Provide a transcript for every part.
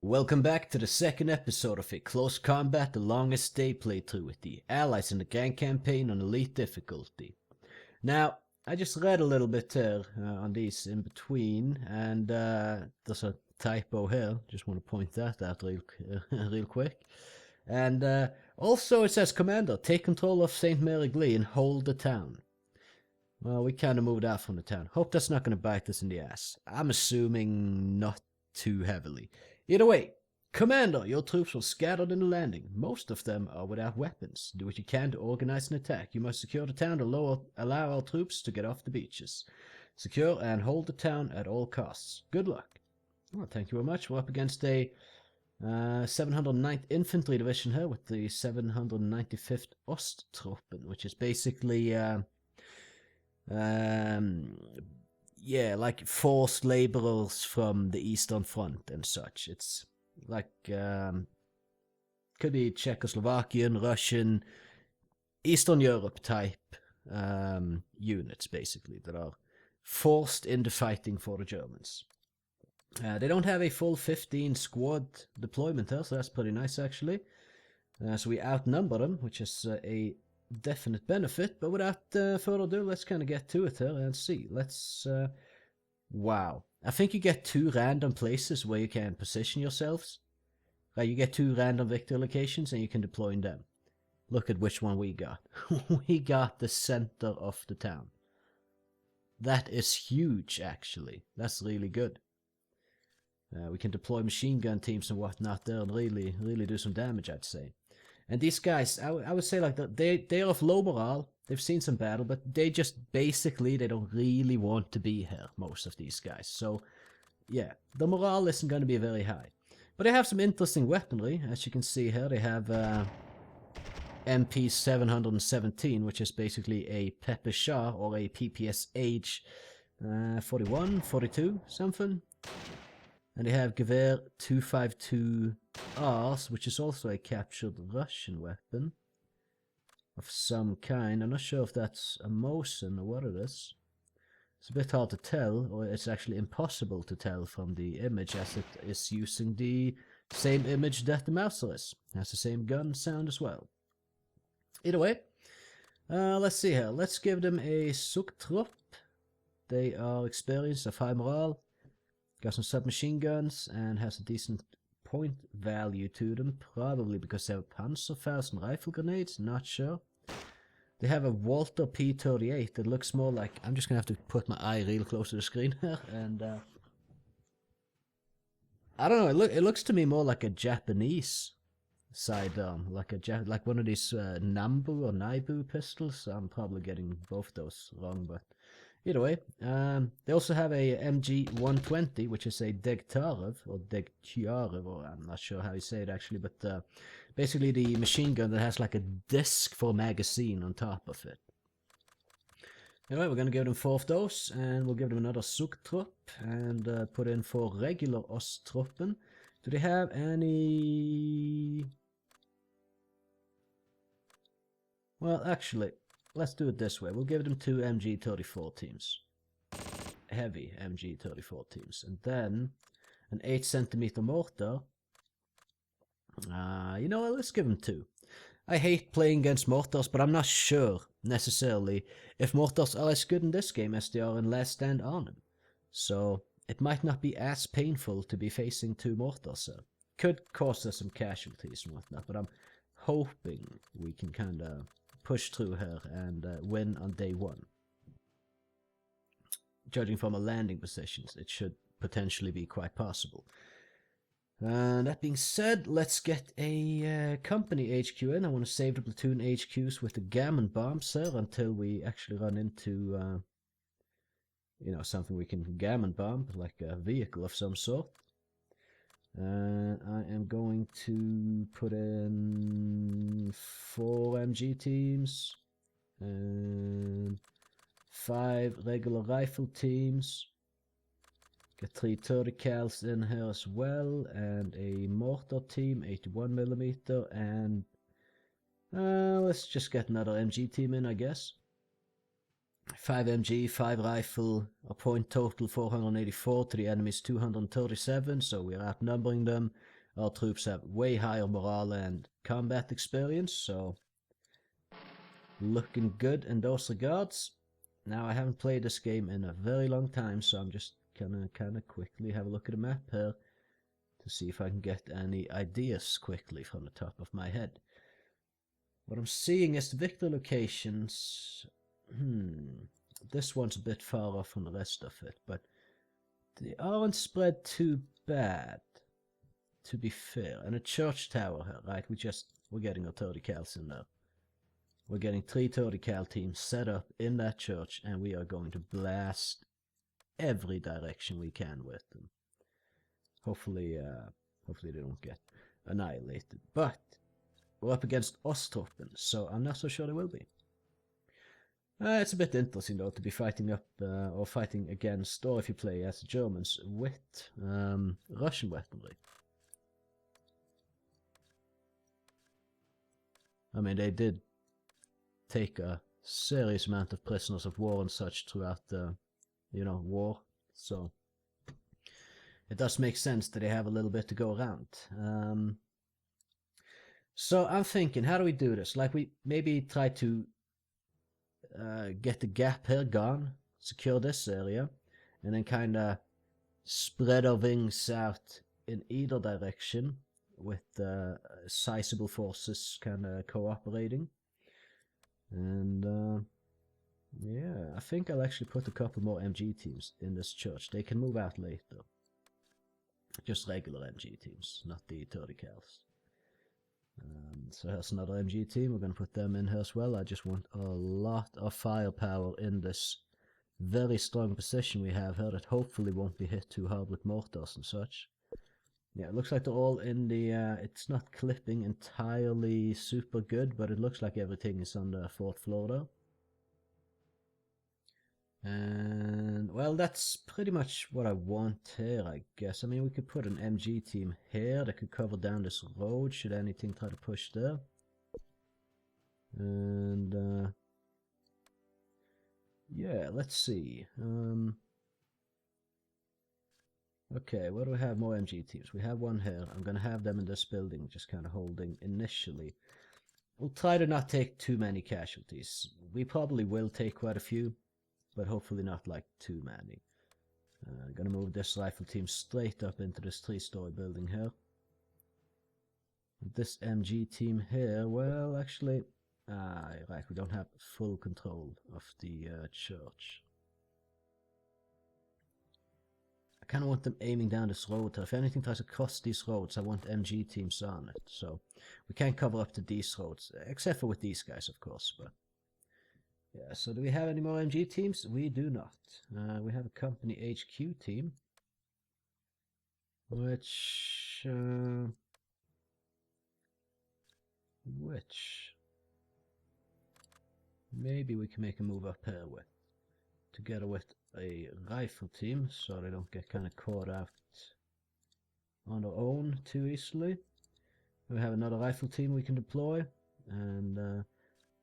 Welcome back to the second episode of A Close Combat, the longest day playthrough with the Allies in the Gang Campaign on Elite difficulty. Now, I just read a little bit there on these in between, and there's a typo here, just want to point that out real quick. And also it says, Commander, take control of St. Mary Glee and hold the town. Well, we kind of moved out from the town. Hope that's not going to bite us in the ass. I'm assuming not too heavily. Either way, Commander, your troops were scattered in the landing. Most of them are without weapons. Do what you can to organize an attack. You must secure the town to allow our troops to get off the beaches. Secure and hold the town at all costs. Good luck. Well, thank you very much. We're up against a 709th Infantry Division here with the 795th Osttruppen, which is basically yeah, like forced laborers from the Eastern Front and such. It's like could be Czechoslovakian, Russian, Eastern Europe type units basically that are forced into fighting for the Germans. They don't have a full 15 squad deployment here, so that's pretty nice actually. So we outnumber them, which is a definite benefit, but without further ado, let's kind of get to it here and see. Let's wow, I think you get 2 random places where you can position yourselves. Right, you get 2 random victory locations and you can deploy in them. Look at which one we got. We got the center of the town. That is huge actually. That's really good. We can deploy machine gun teams and whatnot there and really do some damage, I'd say. And these guys, I would say like that, they're of low morale. They've seen some battle, but they just basically, they don't really want to be here, most of these guys. So, yeah, the morale isn't going to be very high. But they have some interesting weaponry. As you can see here, they have MP 717, which is basically a Pepper or a PPSH 41, 42, something. And they have Gewehr 252Rs, which is also a captured Russian weapon of some kind. I'm not sure if that's a Mosin or what it is. It's a bit hard to tell, or it's actually impossible to tell from the image, as it is using the same image that the Mauser is. It has the same gun sound as well. Either way, let's see here. Let's give them a Suchtrupp. They are experienced, of high morale. Got some submachine guns and has a decent point value to them, probably because they have Panzerfaust and rifle grenades, not sure. They have a Walter P38 that looks more like, I'm just gonna have to put my eye real close to the screen here, and I don't know, it looks to me more like a Japanese sidearm, like one of these Nambu or Naibu pistols. I'm probably getting both those wrong, but either way, they also have a MG120, which is a Degtyarev, or Degtyarev, or I'm not sure how you say it actually, but basically the machine gun that has like a disc for a magazine on top of it. Anyway, we're going to give them 4 of those, and we'll give them another Suchtrupp, and put in 4 regular Osttruppen. Do they have any... Well, actually, let's do it this way. We'll give them 2 MG34 teams. Heavy MG34 teams. And then an 8cm mortar. You know what? Let's give them 2. I hate playing against mortars, but I'm not sure, necessarily, if mortars are as good in this game as they are in Last Stand Arnhem. So, it might not be as painful to be facing 2 mortars. So. Could cause us some casualties and whatnot, but I'm hoping we can kind of push through here and win on day 1. Judging from our landing positions, it should potentially be quite possible. That being said, let's get a company HQ in. I want to save the platoon HQs with the gammon bombs here until we actually run into, you know, something we can gammon bomb, like a vehicle of some sort. I am going to put in 4 MG teams and 5 regular rifle teams. Get 3 30 cals in here as well, and a mortar team, 81mm, and let's just get another MG team in, I guess. 5 MG, 5 rifle, a point total 484 to the enemy's 237, so we're outnumbering them. Our troops have way higher morale and combat experience, so looking good in those regards. Now, I haven't played this game in a very long time, so I'm just gonna kind of quickly have a look at the map here to see if I can get any ideas quickly from the top of my head. What I'm seeing is the victory locations. This one's a bit far off from the rest of it, but they aren't spread too bad, to be fair. And a church tower here, right? We're getting our 30 cals in there. We're getting 3 30 cal teams set up in that church, and we are going to blast every direction we can with them. Hopefully they don't get annihilated. But we're up against Osttruppen, so I'm not so sure they will be. It's a bit interesting though to be fighting up or fighting against, or if you play as the Germans, with Russian weaponry. I mean, they did take a serious amount of prisoners of war and such throughout the, war. So it does make sense that they have a little bit to go around. So I'm thinking, how do we do this? Like, we maybe try to get the gap here gone, secure this area, and then kind of spread our wings out in either direction with sizable forces kind of cooperating. And yeah, I think I'll actually put a couple more MG teams in this church. They can move out later. Just regular MG teams, not the 30 cals. So here's another MG team. We're going to put them in here as well. I just want a lot of firepower in this very strong position we have here that hopefully won't be hit too hard with mortars and such. Yeah, it looks like they're all in the... it's not clipping entirely super good, but it looks like everything is on the 4th floor though. And, well, that's pretty much what I want here, I guess. I mean, we could put an MG team here that could cover down this road should anything try to push there. And, yeah, let's see. Okay, where do we have more MG teams? We have one here. I'm going to have them in this building, just kind of holding initially. We'll try to not take too many casualties. We probably will take quite a few, but hopefully not like too many. I'm gonna move this rifle team straight up into this 3-story building here. This MG team here, well, actually, right, we don't have full control of the church. I kind of want them aiming down this road. If anything tries to cross these roads, I want MG teams on it. So we can't cover up to these roads, except for with these guys, of course, but... Yeah, so do we have any more MG teams? We do not. We have a company HQ team, which maybe we can make a move up here with, together with a rifle team, so they don't get kind of caught out on their own too easily. We have another rifle team we can deploy, and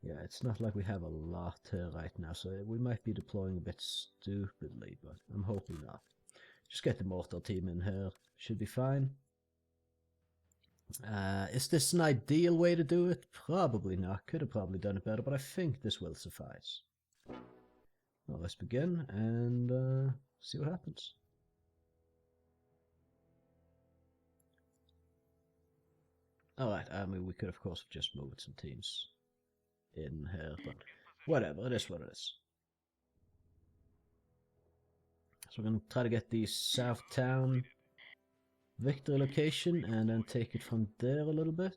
yeah, it's not like we have a lot here right now, so we might be deploying a bit stupidly, but I'm hoping not. Just get the mortar team in here, should be fine. Is this an ideal way to do it? Probably not. Could have probably done it better, but I think this will suffice. Well, let's begin and see what happens. Alright, I mean, we could of course have just moved some teams in here, but whatever, it is what it is. So we're going to try to get the South Town victory location and then take it from there a little bit.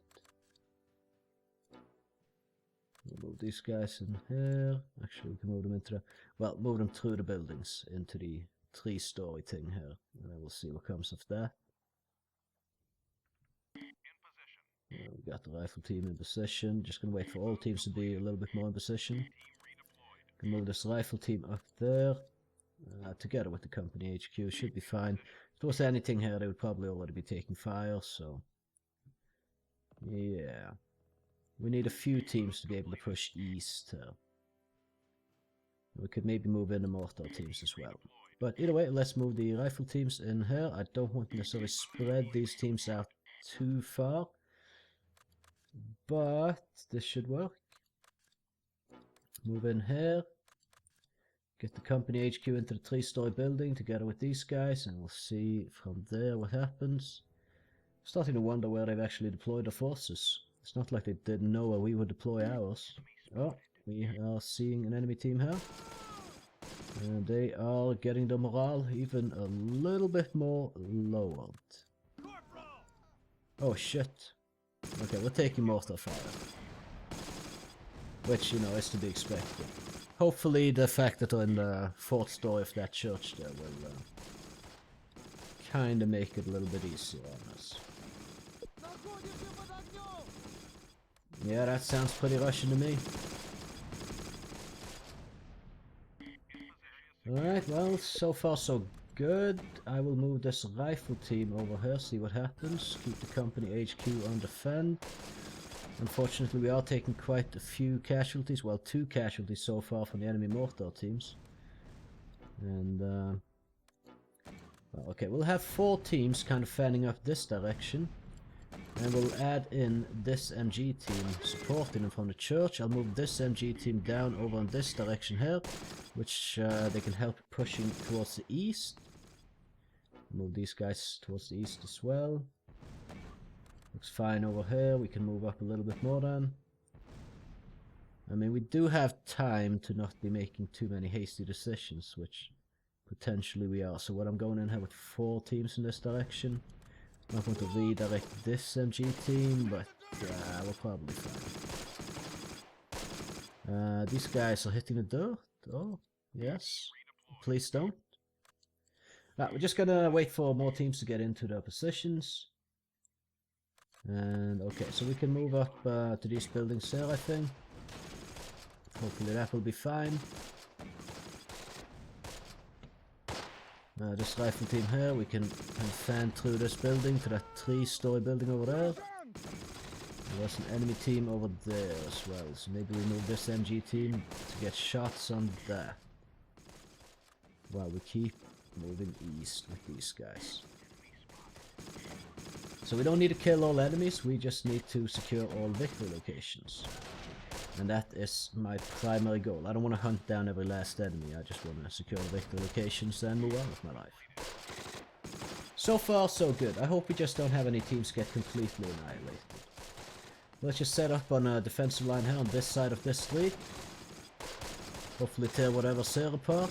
We'll move these guys in here. Actually, we can move them into the... Well, move them through the buildings into the 3-story thing here. And then we'll see what comes of that. We got the rifle team in position. Just going to wait for all teams to be a little bit more in position. Can move this rifle team up there. Together with the company HQ. Should be fine. If there was anything here, they would probably already be taking fire, so... Yeah. We need a few teams to be able to push east here. We could maybe move in the mortar teams as well. But either way, let's move the rifle teams in here. I don't want to necessarily spread these teams out too far, but this should work. Move in here. Get the company HQ into the 3-story building together with these guys, and we'll see from there what happens. Starting to wonder where they've actually deployed the forces. It's not like they didn't know where we would deploy ours. Oh, we are seeing an enemy team here. And they are getting the morale even a little bit more lowered. Oh shit. Okay, we're taking mortar fire. Which, you know, is to be expected. Hopefully the fact that we're in the 4th story of that church there will kinda make it a little bit easier on us. Yeah, that sounds pretty Russian to me. Alright, well, so far so good. I will move this rifle team over here, see what happens. Keep the company HQ on defend. Unfortunately, we are taking quite a few casualties. Well, 2 casualties so far from the enemy mortar teams. And, well, okay, we'll have 4 teams kind of fanning up this direction. And we'll add in this MG team supporting them from the church. I'll move this MG team down over in this direction here, which they can help pushing towards the east. Move these guys towards the east as well. Looks fine over here. We can move up a little bit more then. I mean, we do have time to not be making too many hasty decisions, which potentially we are. So what I'm going in here with 4 teams in this direction. I'm not going to redirect this MG team, but we're probably fine. These guys are hitting the dirt. Oh, yes. Please don't. We're just gonna wait for more teams to get into their positions. And okay, so we can move up to these buildings here, I think. Hopefully that will be fine. This rifle team here, we can fan through this building to that 3-story building over there. There's an enemy team over there as well, so maybe we move this MG team to get shots on that. While we keep moving east with these guys. So we don't need to kill all enemies, we just need to secure all victory locations. And that is my primary goal. I don't want to hunt down every last enemy, I just want to secure the victory locations and move on with my life. So far so good. I hope we just don't have any teams get completely annihilated. Let's just set up on a defensive line here on this side of this street. Hopefully tear whatever's here apart.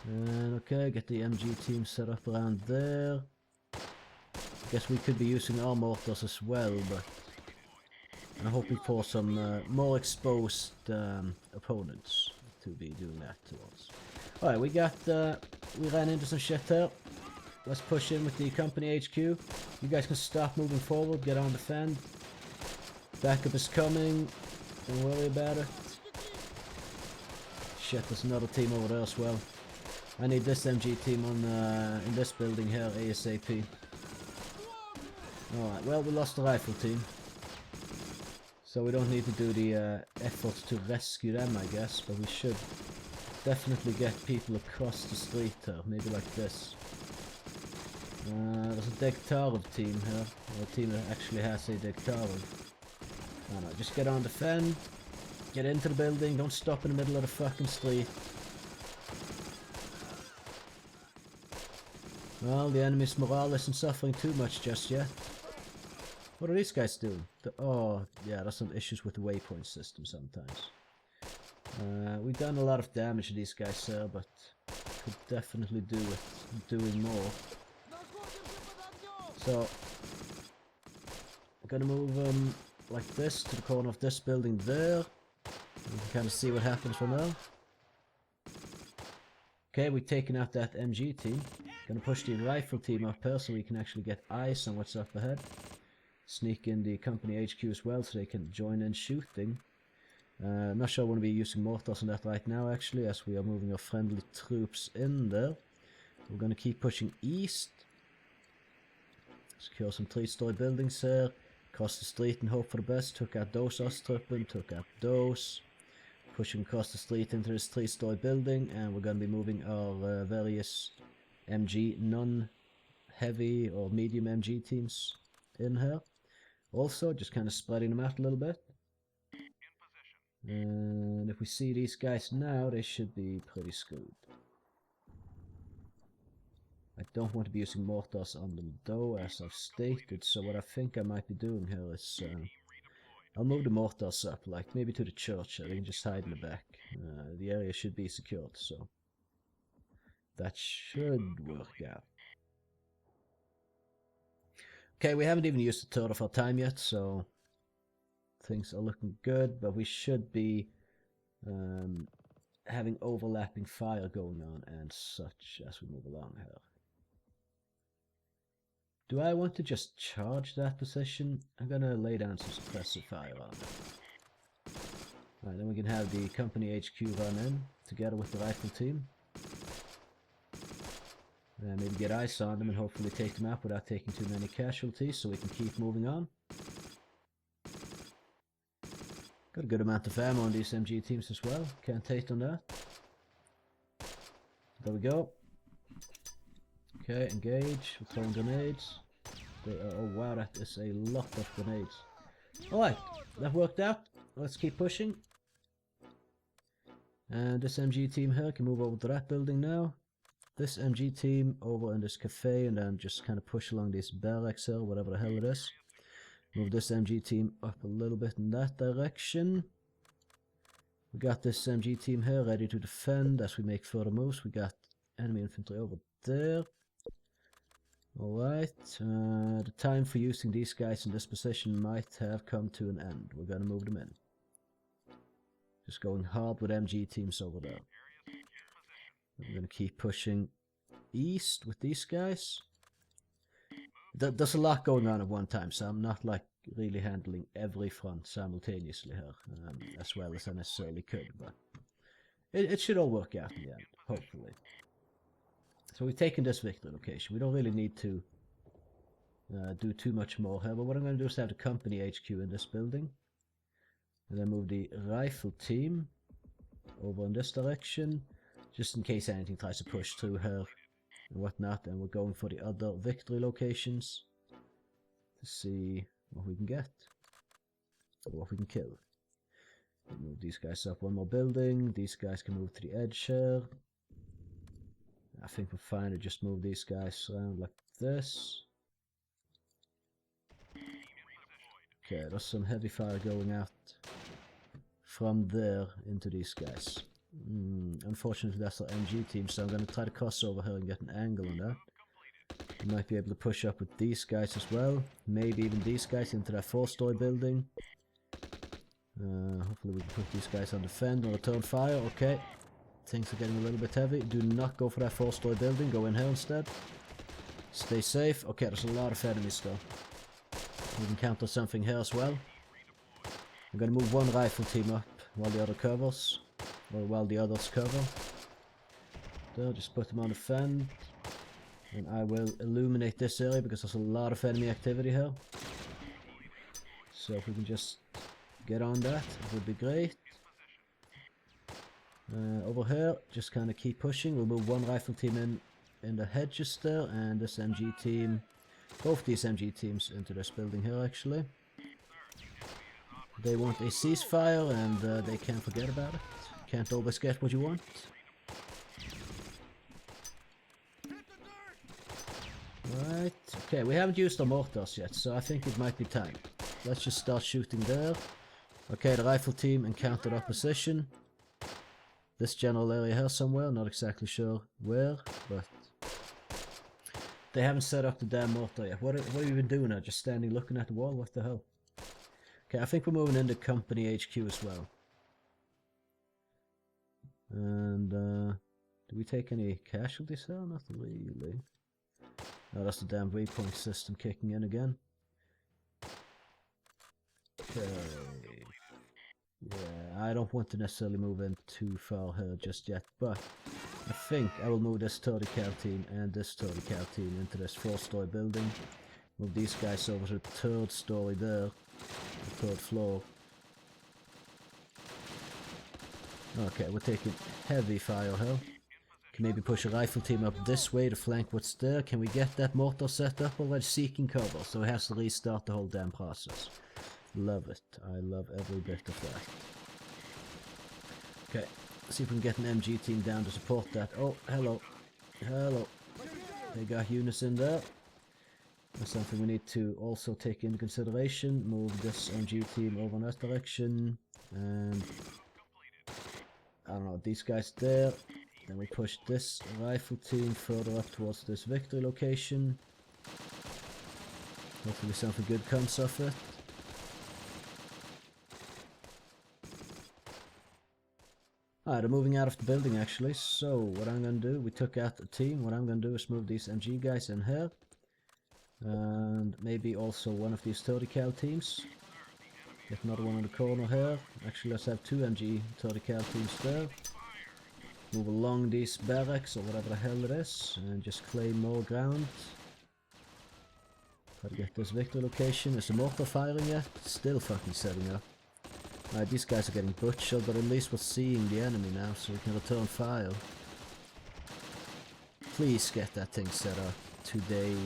And okay, get the MG team set up around there. Guess we could be using our mortars as well, but I'm hoping for some more exposed opponents to be doing that towards. Alright, we ran into some shit here. Let's push in with the company HQ. You guys can stop moving forward, get on defend. Backup is coming, don't worry about it. Shit, there's another team over there as well. I need this MG team on in this building here ASAP. Alright, well, we lost the rifle team. So we don't need to do the effort to rescue them, I guess, but we should definitely get people across the street here, maybe like this. There's a Directive team here, or a team that actually has a Directive. I don't know, just get on defend, get into the building, don't stop in the middle of the fucking street. Well, the enemy's morale isn't suffering too much just yet. What are these guys doing? Oh, yeah, there's some issues with the waypoint system sometimes. We've done a lot of damage to these guys here, but could definitely do with doing more. So, I'm gonna move them like this to the corner of this building there. You can kind of see what happens from there. Okay, we've taken out that MG team. Gonna push the rifle team up here so we can actually get eyes on what's up ahead. Sneak in the company HQ as well so they can join in shooting. I'm not sure I want to be using mortars on that right now actually, as we are moving our friendly troops in there. We're gonna keep pushing east. Secure some 3-story buildings here. Cross the street and hope for the best. Took out those Ostruppen, took out those. Pushing across the street into this 3-story building, and we're going to be moving our various MG non-heavy or medium MG teams in here. Also, just kind of spreading them out a little bit. And if we see these guys now, they should be pretty screwed. I don't want to be using mortars on them though, as I've stated, so what I think I might be doing here is I'll move the mortars up, like maybe to the church, they can just hide in the back. The area should be secured, so that should work out. Okay, we haven't even used a third of our time yet, so things are looking good, but we should be having overlapping fire going on and such as we move along here. Do I want to just charge that position? I'm gonna lay down some suppressive fire on it. Alright, then we can have the company HQ run in together with the rifle team. And maybe get eyes on them and hopefully take them out without taking too many casualties so we can keep moving on. Got a good amount of ammo on these MG teams as well. Can't hate on that. There we go. Okay, engage. We're throwing grenades. Oh wow, that is a lot of grenades. Alright, that worked out. Let's keep pushing. And this MG team here can move over to that building now. This MG team over in this cafe, and then just kind of push along this barracks here, whatever the hell it is. Move this MG team up a little bit in that direction. We got this MG team here ready to defend as we make further moves. We got enemy infantry over there. Alright, the time for using these guys in this position might have come to an end. We're gonna move them in. Just going hard with MG teams over there. We're gonna keep pushing east with these guys. There's a lot going on at one time, so I'm not like really handling every front simultaneously here, as well as I necessarily could, but it should all work out in the end, hopefully. So we've taken this victory location. We don't really need to do too much more here, but what I'm going to do is have the company HQ in this building. And then move the rifle team over in this direction, just in case anything tries to push through here and whatnot. And we're going for the other victory locations to see what we can get, or what we can kill. We'll move these guys up one more building. These guys can move to the edge here. I think we're fine to just move these guys around like this. Okay, there's some heavy fire going out from there into these guys. Unfortunately, that's our MG team, so I'm going to try to cross over here and get an angle on that. We might be able to push up with these guys as well. Maybe even these guys into that 4-story building. Hopefully we can put these guys on defend or return fire. Okay. Things are getting a little bit heavy. Do not go for that 4-story building. Go in here instead. Stay safe. Okay, there's a lot of enemies though. We can counter something here as well. I'm gonna move one rifle team up while the other covers. Or while the others cover. There, just put them on defend. And I will illuminate this area because there's a lot of enemy activity here. So if we can just get on that, it would be great. Over here, just kind of keep pushing. We'll move one rifle team in the hedges there, and this MG team, both these MG teams into this building here actually. They want a ceasefire, and they can't forget about it. Can't always get what you want. Right, okay, we haven't used our mortars yet, so I think it might be time. Let's just start shooting there. Okay, the rifle team encountered opposition. This general area here somewhere, not exactly sure where, but they haven't set up the damn mortar yet. What have you been doing now? Just standing looking at the wall? What the hell? Okay, I think we're moving into company HQ as well. And do we take any casualties here? Not really. Oh, that's the damn waypoint system kicking in again. Okay. Yeah, I don't want to necessarily move in too far here just yet, but I think I will move this 30 cal team and this 30 cal team into this 4-story building. Move these guys over to the 3rd story there. The 3rd floor. Okay, we're taking heavy fire here. Can maybe push a rifle team up this way to flank what's there. Can we get that mortar set up already? Seeking cover, so it has to restart the whole damn process. Love it. I love every bit of that. Okay, see if we can get an MG team down to support that. Oh, hello. Hello. They got units in there. That's something we need to also take into consideration. Move this MG team over in that direction. And I don't know, these guys there. Then we push this rifle team further up towards this victory location. Hopefully something good comes of it. Alright, they're moving out of the building actually, so what I'm gonna do, we took out the team, what I'm gonna do is move these MG guys in here. And maybe also one of these 30 cal teams. Get another one in the corner here. Actually, let's have 2 MG 30 cal teams there. Move along these barracks or whatever the hell it is, and just claim more ground. Try to get this victory location. Is the mortar firing yet? Still fucking setting up. Alright, these guys are getting butchered, but at least we're seeing the enemy now, so we can return fire. Please get that thing set up today.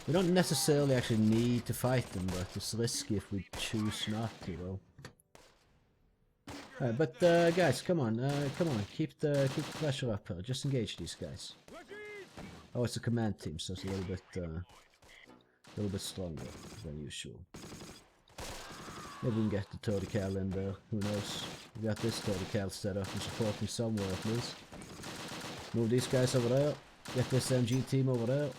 We don't necessarily actually need to fight them, but it's risky if we choose not to, though. Alright, but guys, come on, keep the pressure up here. Just engage these guys. Oh, it's a command team, so it's a little bit stronger than usual. Maybe we can get the 30 cal in there. Who knows? We got this 30 cal set up and supporting somewhere at least. Move these guys over there. Get this MG team over there.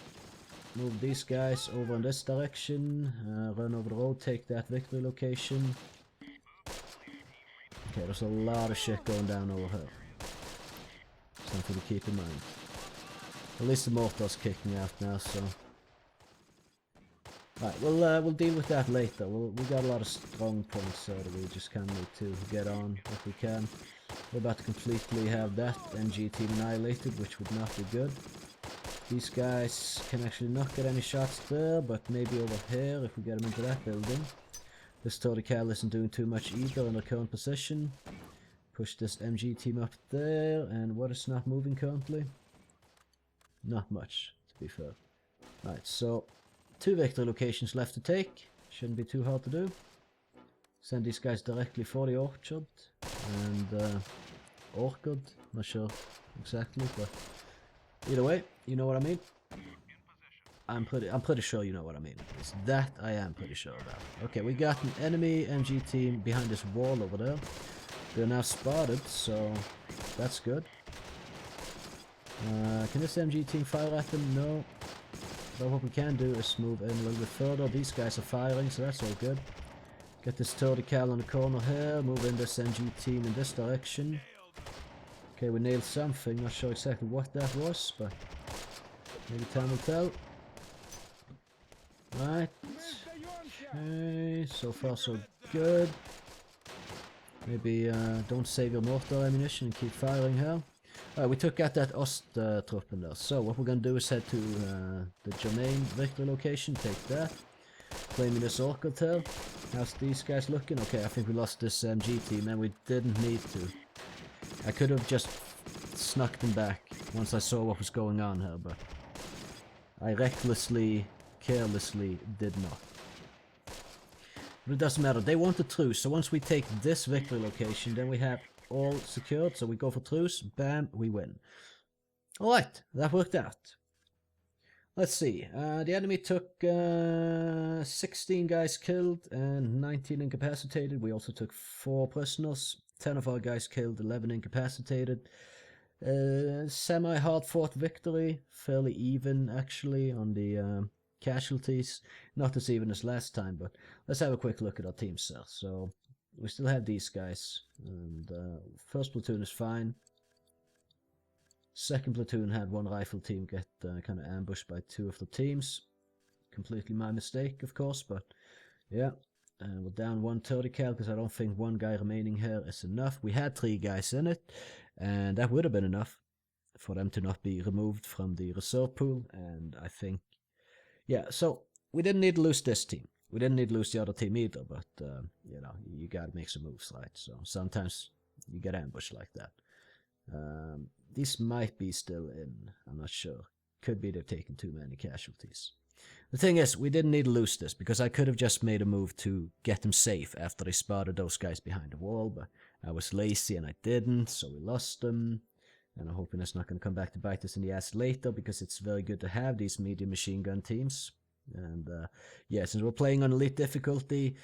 Move these guys over in this direction. Run over the road. Take that victory location. Okay, there's a lot of shit going down over here. Something to keep in mind. At least the mortar's kicking out now, so... Right, we'll deal with that later. We got a lot of strong points that we just kind of need to get on if we can. We're about to completely have that MG team annihilated, which would not be good. These guys can actually not get any shots there, but maybe over here if we get them into that building. This 30 cal isn't doing too much either in their current position. Push this MG team up there, and what is not moving currently? Not much, to be fair. Right, so 2 victory locations left to take. Shouldn't be too hard to do. Send these guys directly for the orchard. And orchard, not sure exactly, but either way, you know what I mean. I'm pretty sure you know what I mean. It's that I am pretty sure about. Okay, we got an enemy MG team behind this wall over there. They're now spotted, so that's good. Can this MG team fire at them? No. But what we can do is move in a little bit further. These guys are firing, so that's all good. Get this 30 cal on the corner here. Move in this MG team in this direction. Okay, we nailed something. Not sure exactly what that was, but maybe time will tell. Right. Okay, so far so good. Maybe don't save your mortar ammunition and keep firing here. We took out that Osttruppen there. So what we're gonna do is head to the Germain victory location, take that. Claiming this orchard here. How's these guys looking? Okay, I think we lost this MG team and we didn't need to. I could have just snuck them back once I saw what was going on here, but I recklessly, carelessly did not. But it doesn't matter, they want a truce, so once we take this victory location, then we have all secured, so we go for truce, bam, we win. Alright, that worked out. Let's see, the enemy took 16 guys killed and 19 incapacitated. We also took 4 prisoners, 10 of our guys killed, 11 incapacitated. Semi-hard fought victory, fairly even actually on the casualties. Not as even as last time, but let's have a quick look at our teams here. So we still have these guys, and first platoon is fine. Second platoon had 1 rifle team get kind of ambushed by 2 of the teams. Completely my mistake, of course, but yeah. We're down 130 cal because I don't think 1 guy remaining here is enough. We had 3 guys in it, and that would have been enough for them to not be removed from the reserve pool. And I think, yeah, so we didn't need to lose this team. We didn't need to lose the other team either, but, you know, you gotta make some moves, right? So sometimes you get ambushed like that. These might be still in, I'm not sure. Could be they've taken too many casualties. The thing is, we didn't need to lose this, because I could have just made a move to get them safe after they spotted those guys behind the wall, but I was lazy and I didn't, so we lost them. And I'm hoping it's not going to come back to bite us in the ass later, because it's very good to have these medium machine gun teams. And yeah, since we're playing on elite difficulty,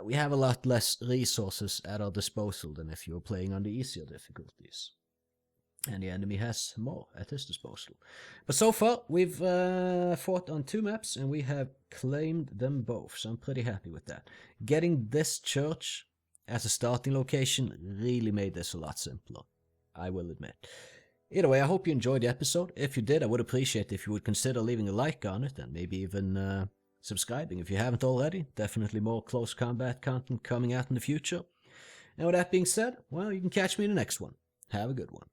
we have a lot less resources at our disposal than if you were playing on the easier difficulties. And the enemy has more at his disposal. But so far, we've fought on 2 maps, and we have claimed them both, so I'm pretty happy with that. Getting this church as a starting location really made this a lot simpler, I will admit. Either way, I hope you enjoyed the episode. If you did, I would appreciate if you would consider leaving a like on it, and maybe even subscribing if you haven't already. Definitely more close combat content coming out in the future. And with that being said, well, you can catch me in the next one. Have a good one.